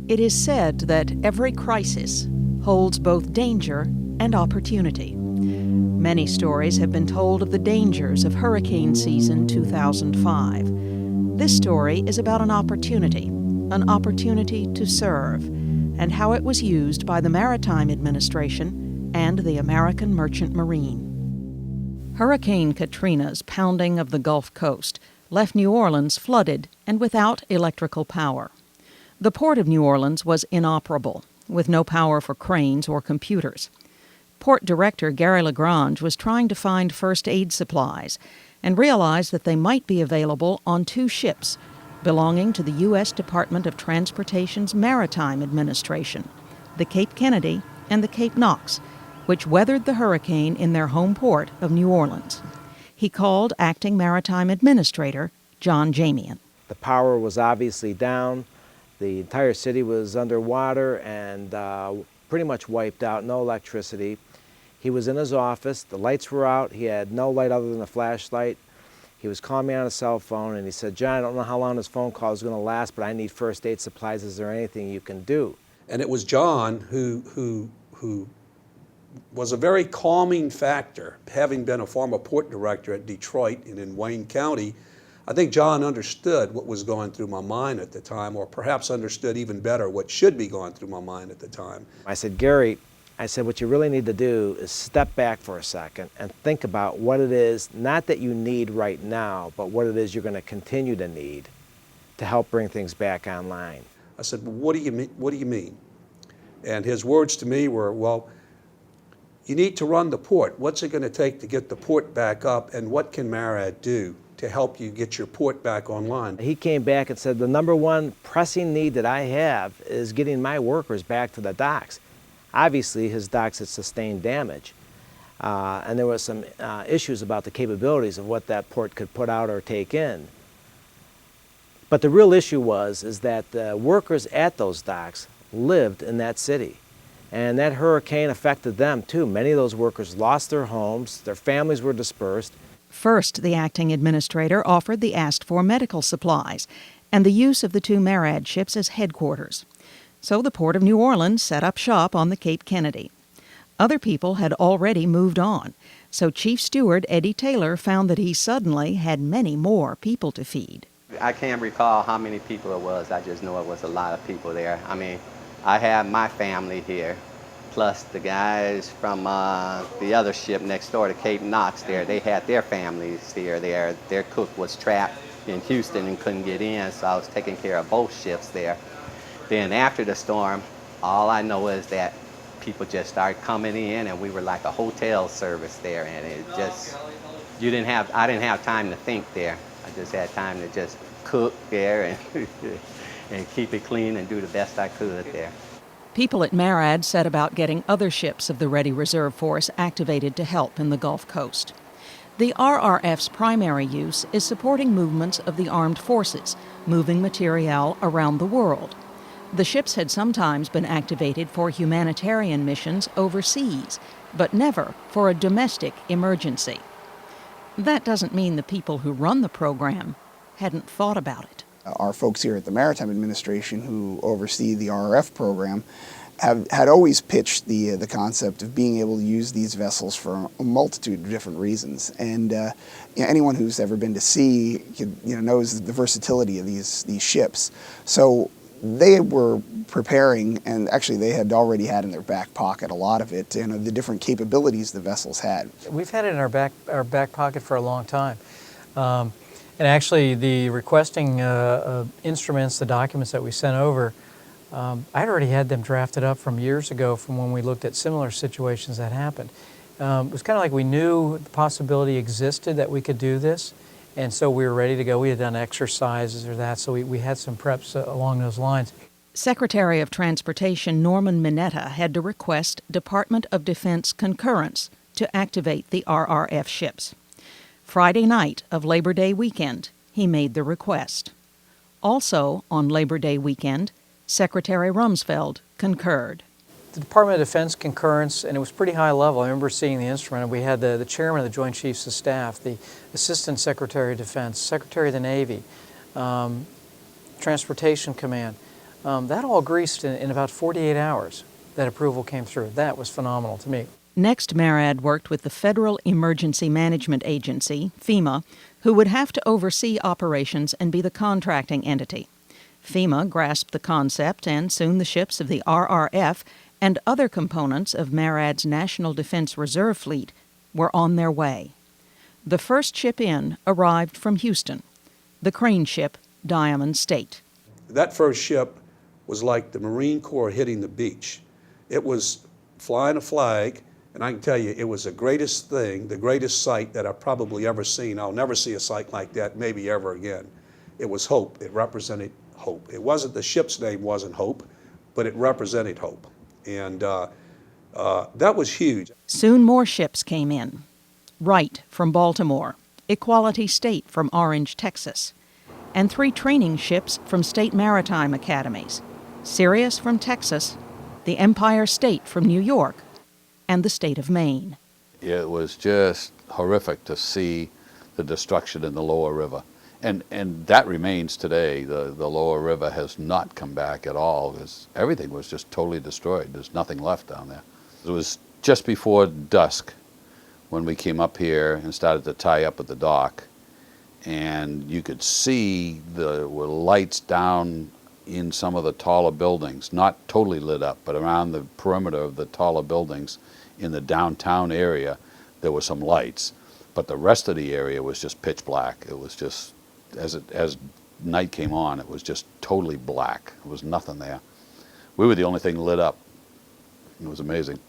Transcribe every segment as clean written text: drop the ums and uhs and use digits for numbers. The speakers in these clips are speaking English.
It is said that every crisis holds both danger and opportunity. Many stories have been told of the dangers of hurricane season 2005. This story is about an opportunity to serve, and how it was used by the Maritime Administration and the American Merchant Marine. Hurricane Katrina's pounding of the Gulf Coast left New Orleans flooded and without electrical power. The port of New Orleans was inoperable, with no power for cranes or computers. Port Director Gary Lagrange was trying to find first aid supplies and realized that they might be available on 2 ships belonging to the U.S. Department of Transportation's Maritime Administration, the Cape Kennedy and the Cape Knox, which weathered the hurricane in their home port of New Orleans. He called Acting Maritime Administrator John Jamian. The power was obviously down. The entire city was underwater and pretty much wiped out, no electricity. He was in his office, the lights were out, he had no light other than a flashlight. He was calling me on a cell phone and he said, "John, I don't know how long this phone call is going to last, but I need first aid supplies. Is there anything you can do?" And it was John who was a very calming factor. Having been a former port director at Detroit and in Wayne County, I think John understood what was going through my mind at the time, or perhaps understood even better what should be going through my mind at the time. I said, "Gary," I said, "what you really need to do is step back for a second and think about what it is, not that you need right now, but what it is you're going to continue to need to help bring things back online." I said, "Well, what do you mean? What do you mean?" And his words to me were, "Well, you need to run the port. What's it going to take to get the port back up, and what can MARAD do to help you get your port back online?" He came back and said, "The number one pressing need that I have is getting my workers back to the docks." Obviously, his docks had sustained damage, and there was some issues about the capabilities of what that port could put out or take in. But the real issue is that the workers at those docks lived in that city, and that hurricane affected them too. Many of those workers lost their homes, their families were dispersed. First, the acting administrator offered the asked-for medical supplies and the use of the 2 MARAD ships as headquarters. So the Port of New Orleans set up shop on the Cape Kennedy. Other people had already moved on, so Chief Steward Eddie Taylor found that he suddenly had many more people to feed. I can't recall how many people it was. I just know it was a lot of people there. I mean, I have my family here, plus the guys from the other ship next door, the Cape Knox there. They had their families here. Their cook was trapped in Houston and couldn't get in, so I was taking care of both ships there. Then after the storm, all I know is that people just started coming in, and we were like a hotel service there, and it just, I didn't have time to think there. I just had time to just cook there and, and keep it clean and do the best I could there. People at MARAD set about getting other ships of the Ready Reserve Force activated to help in the Gulf Coast. The RRF's primary use is supporting movements of the armed forces, moving materiel around the world. The ships had sometimes been activated for humanitarian missions overseas, but never for a domestic emergency. That doesn't mean the people who run the program hadn't thought about it. Our folks here at the Maritime Administration who oversee the RRF program had always pitched the concept of being able to use these vessels for a multitude of different reasons. And anyone who's ever been to sea knows the versatility of these ships. So they were preparing, and actually they had already had in their back pocket a lot of it, the different capabilities the vessels had. We've had it in our back pocket for a long time. And actually the requesting instruments, the documents that we sent over, I'd already had them drafted up from years ago from when we looked at similar situations that happened. It was kind of like we knew the possibility existed that we could do this, and so we were ready to go. We had done exercises or that, so we had some preps along those lines. Secretary of Transportation Norman Mineta had to request Department of Defense concurrence to activate the RRF ships. Friday night of Labor Day weekend, he made the request. Also on Labor Day weekend, Secretary Rumsfeld concurred. The Department of Defense concurrence, and it was pretty high level. I remember seeing the instrument. We had the chairman of the Joint Chiefs of Staff, the Assistant Secretary of Defense, Secretary of the Navy, Transportation Command, That all greased in about 48 hours. That approval came through. That was phenomenal to me. Next, MARAD worked with the Federal Emergency Management Agency, FEMA, who would have to oversee operations and be the contracting entity. FEMA grasped the concept, and soon the ships of the RRF and other components of MARAD's National Defense Reserve Fleet were on their way. The first ship in arrived from Houston, the crane ship Diamond State. That first ship was like the Marine Corps hitting the beach. It was flying a flag, and I can tell you it was the greatest thing, the greatest sight that I've probably ever seen. I'll never see a sight like that, maybe ever again. It was hope. It represented hope. It wasn't, the ship's name wasn't Hope, but it represented hope. And that was huge. Soon more ships came in. Wright from Baltimore, Equality State from Orange, Texas, and 3 training ships from state maritime academies, Sirius from Texas, the Empire State from New York, and the state of Maine. It was just horrific to see the destruction in the lower river. And that remains today. The lower river has not come back at all, because everything was just totally destroyed. There's nothing left down there. It was just before dusk when we came up here and started to tie up at the dock. And you could see there were lights down in some of the taller buildings, not totally lit up, but around the perimeter of the taller buildings in the downtown area, there were some lights. But the rest of the area was just pitch black. It was just, as night came on, it was just totally black. There was nothing there. We were the only thing lit up. It was amazing.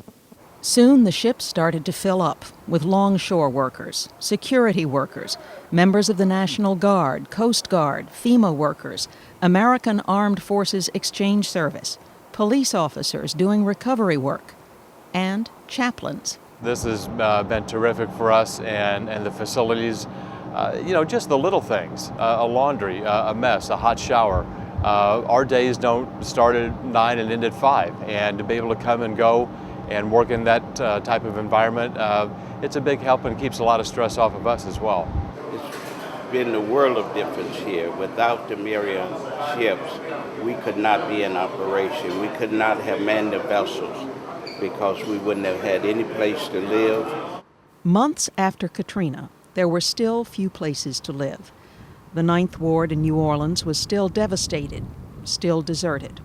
Soon the ships started to fill up with longshore workers, security workers, members of the National Guard, Coast Guard, FEMA workers, American Armed Forces Exchange Service, police officers doing recovery work, and chaplains. This has been terrific for us, and the facilities, just the little things, a laundry, a mess, a hot shower. Our days don't start at 9 and end at 5, and to be able to come and go and work in that type of environment, it's a big help and keeps a lot of stress off of us as well. It's been a world of difference here. Without the Miriam ships, we could not be in operation. We could not have manned the vessels because we wouldn't have had any place to live. Months after Katrina, there were still few places to live. The 9th Ward in New Orleans was still devastated, still deserted.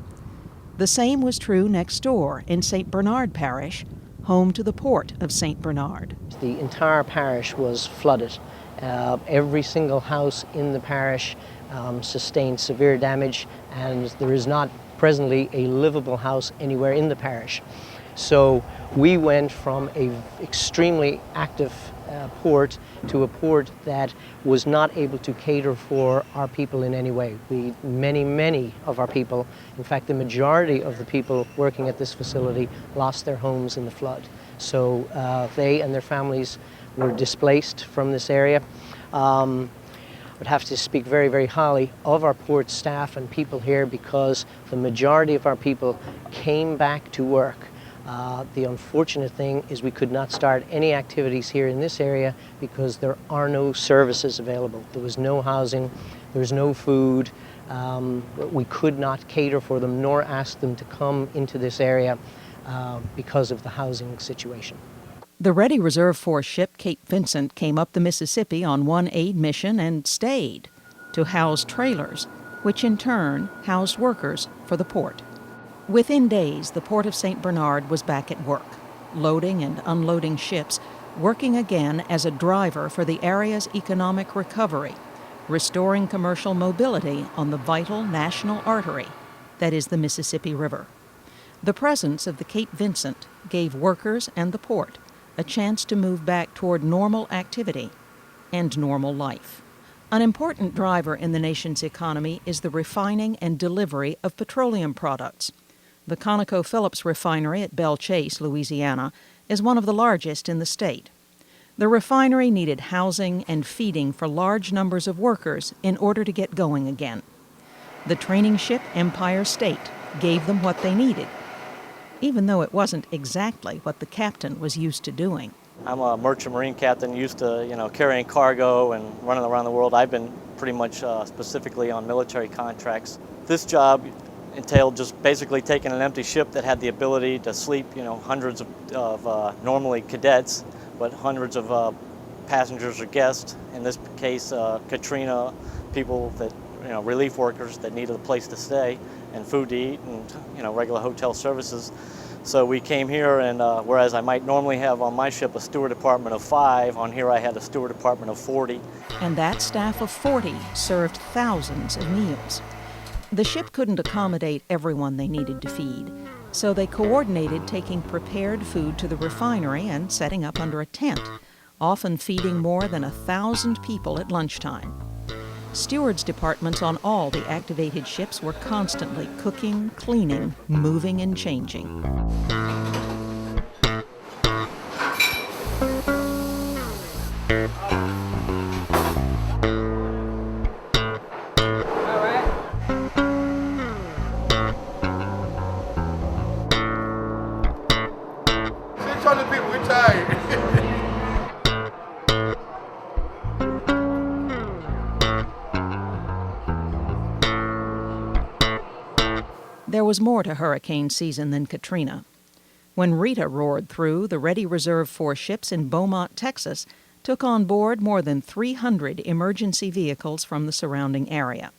The same was true next door in St. Bernard Parish, home to the port of St. Bernard. The entire parish was flooded. Every single house in the parish sustained severe damage, and there is not presently a livable house anywhere in the parish. So we went from an extremely active port to a port that was not able to cater for our people in any way. Many of our people, in fact the majority of the people working at this facility, lost their homes in the flood. So they and their families were displaced from this area. I would have to speak very highly of our port staff and people here, because the majority of our people came back to work. The unfortunate thing is we could not start any activities here in this area because there are no services available. There was no housing, there was no food. We could not cater for them nor ask them to come into this area because of the housing situation. The Ready Reserve Force ship Cape Vincent came up the Mississippi on one aid mission and stayed to house trailers, which in turn housed workers for the port. Within days, the port of St. Bernard was back at work, loading and unloading ships, working again as a driver for the area's economic recovery, restoring commercial mobility on the vital national artery that is the Mississippi River. The presence of the Cape Vincent gave workers and the port a chance to move back toward normal activity and normal life. An important driver in the nation's economy is the refining and delivery of petroleum products. The ConocoPhillips refinery at Belle Chase, Louisiana, is one of the largest in the state. The refinery needed housing and feeding for large numbers of workers in order to get going again. The training ship Empire State gave them what they needed, even though it wasn't exactly what the captain was used to doing. I'm a merchant marine captain, used to, carrying cargo and running around the world. I've been pretty much specifically on military contracts. This job, entailed just basically taking an empty ship that had the ability to sleep, hundreds of normally cadets, but hundreds of passengers or guests. In this case, Katrina, people that, relief workers that needed a place to stay and food to eat and, regular hotel services. So we came here, and whereas I might normally have on my ship a steward department of 5, on here I had a steward department of 40. And that staff of 40 served thousands of meals. The ship couldn't accommodate everyone they needed to feed, so they coordinated taking prepared food to the refinery and setting up under a tent, often feeding more than 1,000 people at lunchtime. Stewards' departments on all the activated ships were constantly cooking, cleaning, moving, and changing. There was more to hurricane season than Katrina. When Rita roared through, the Ready Reserve Force ships in Beaumont, Texas, took on board more than 300 emergency vehicles from the surrounding area.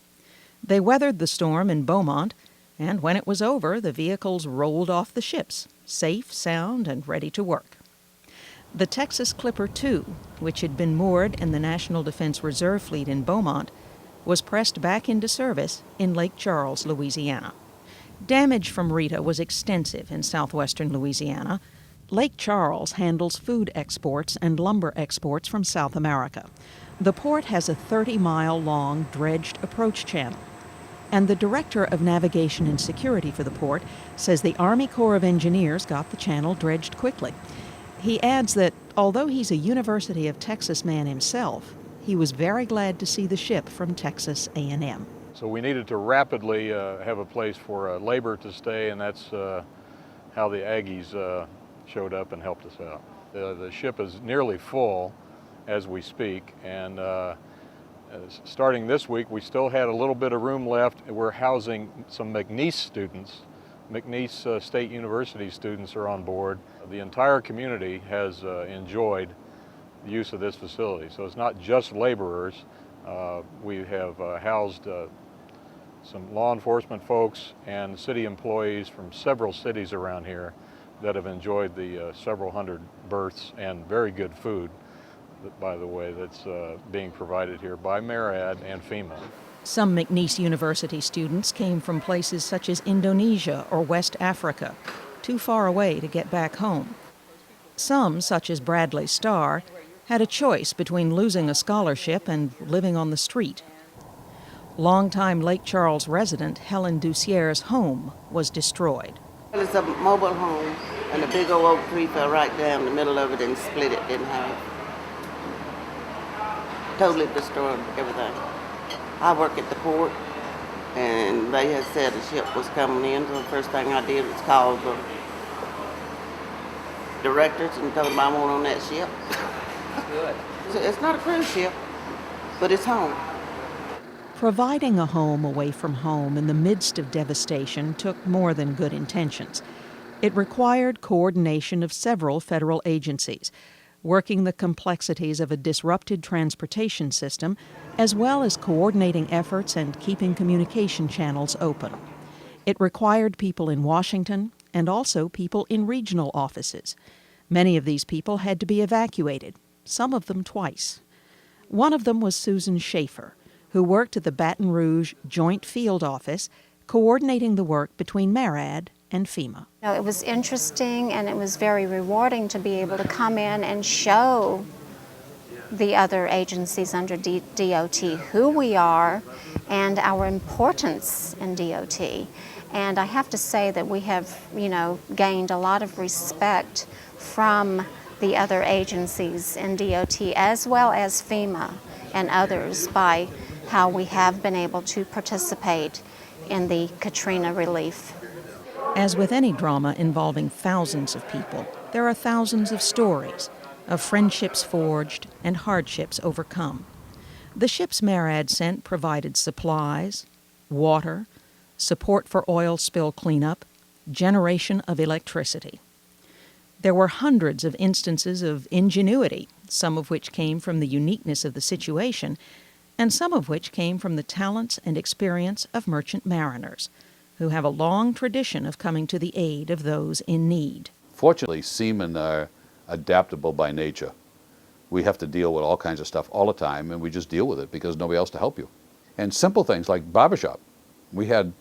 They weathered the storm in Beaumont, and when it was over, the vehicles rolled off the ships, safe, sound, and ready to work. The Texas Clipper II, which had been moored in the National Defense Reserve Fleet in Beaumont, was pressed back into service in Lake Charles, Louisiana. Damage from Rita was extensive in southwestern Louisiana. Lake Charles handles food exports and lumber exports from South America. The port has a 30-mile-long dredged approach channel. And the Director of Navigation and Security for the port says the Army Corps of Engineers got the channel dredged quickly. He adds that, although he's a University of Texas man himself, he was very glad to see the ship from Texas A&M. So we needed to rapidly have a place for labor to stay, and that's how the Aggies showed up and helped us out. The ship is nearly full as we speak, and starting this week, we still had a little bit of room left. We're housing some McNeese students. McNeese State University students are on board. The entire community has enjoyed the use of this facility. So it's not just laborers. We have housed some law enforcement folks and city employees from several cities around here that have enjoyed the several hundred berths and very good food, by the way, that's being provided here by MARAD and FEMA. Some McNeese University students came from places such as Indonesia or West Africa, too far away to get back home. Some, such as Bradley Starr, had a choice between losing a scholarship and living on the street. Longtime Lake Charles resident Helen Douciere's home was destroyed. Well, it's a mobile home, and a big old oak tree fell right down the middle of it and split it in half. Totally destroyed everything. I work at the port, and they had said a ship was coming in, so the first thing I did was call the directors and told them I want on that ship. Good. It's not a cruise ship, but it's home. Providing a home away from home in the midst of devastation took more than good intentions. It required coordination of several federal agencies, working the complexities of a disrupted transportation system, as well as coordinating efforts and keeping communication channels open. It required people in Washington and also people in regional offices. Many of these people had to be evacuated, some of them twice. One of them was Susan Schafer, who worked at the Baton Rouge Joint Field Office, coordinating the work between MARAD and FEMA. It was interesting and it was very rewarding to be able to come in and show the other agencies under DOT who we are and our importance in DOT. And I have to say that we have, gained a lot of respect from the other agencies in DOT as well as FEMA and others by how we have been able to participate in the Katrina relief. As with any drama involving thousands of people, there are thousands of stories of friendships forged and hardships overcome. The ships MARAD sent provided supplies, water, support for oil spill cleanup, generation of electricity. There were hundreds of instances of ingenuity, some of which came from the uniqueness of the situation, and some of which came from the talents and experience of merchant mariners, who have a long tradition of coming to the aid of those in need. Fortunately, seamen are adaptable by nature. We have to deal with all kinds of stuff all the time, and we just deal with it because nobody else to help you. And simple things like barbershop. We had,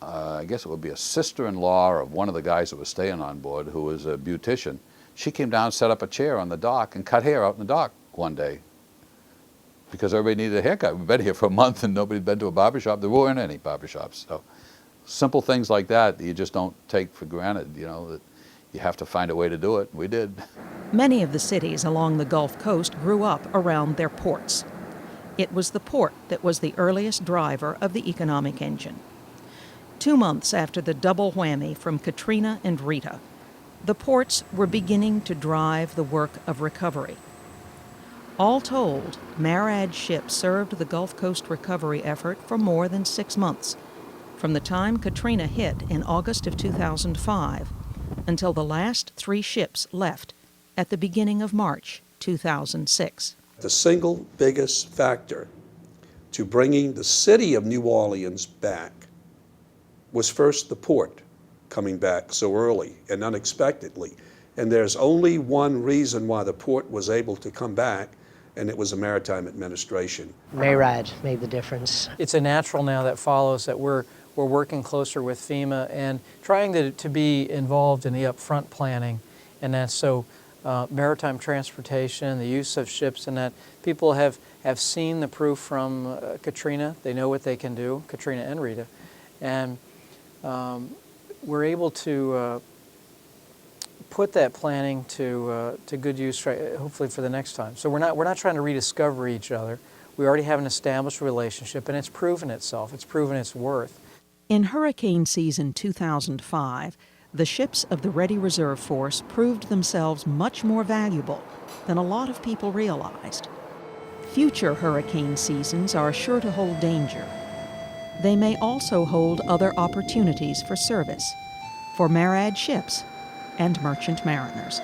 I guess it would be a sister-in-law of one of the guys that was staying on board who was a beautician. She came down, set up a chair on the dock, and cut hair out in the dock one day because everybody needed a haircut. We've been here for a month and nobody'd been to a barbershop. There weren't any barbershops. So simple things like that you just don't take for granted, you know, that you have to find a way to do it. We did. Many of the cities along the Gulf Coast grew up around their ports. It was the port that was the earliest driver of the economic engine. 2 months after the double whammy from Katrina and Rita, the ports were beginning to drive the work of recovery. All told, MARAD ships served the Gulf Coast recovery effort for more than 6 months, from the time Katrina hit in August of 2005 until the last 3 ships left at the beginning of March 2006. The single biggest factor to bringing the city of New Orleans back was first the port coming back so early and unexpectedly. And there's only one reason why the port was able to come back, and it was the Maritime Administration. MARAD made the difference. It's a natural now that follows that we're working closer with FEMA and trying to be involved in the upfront planning, and that's so maritime transportation, the use of ships, and that people have seen the proof from Katrina. They know what they can do, Katrina and Rita, and we're able to put that planning to good use, hopefully for the next time. So we're not trying to rediscover each other. We already have an established relationship, and it's proven itself. It's proven its worth. In hurricane season 2005, the ships of the Ready Reserve Force proved themselves much more valuable than a lot of people realized. Future hurricane seasons are sure to hold danger. They may also hold other opportunities for service, for MARAD ships and merchant mariners.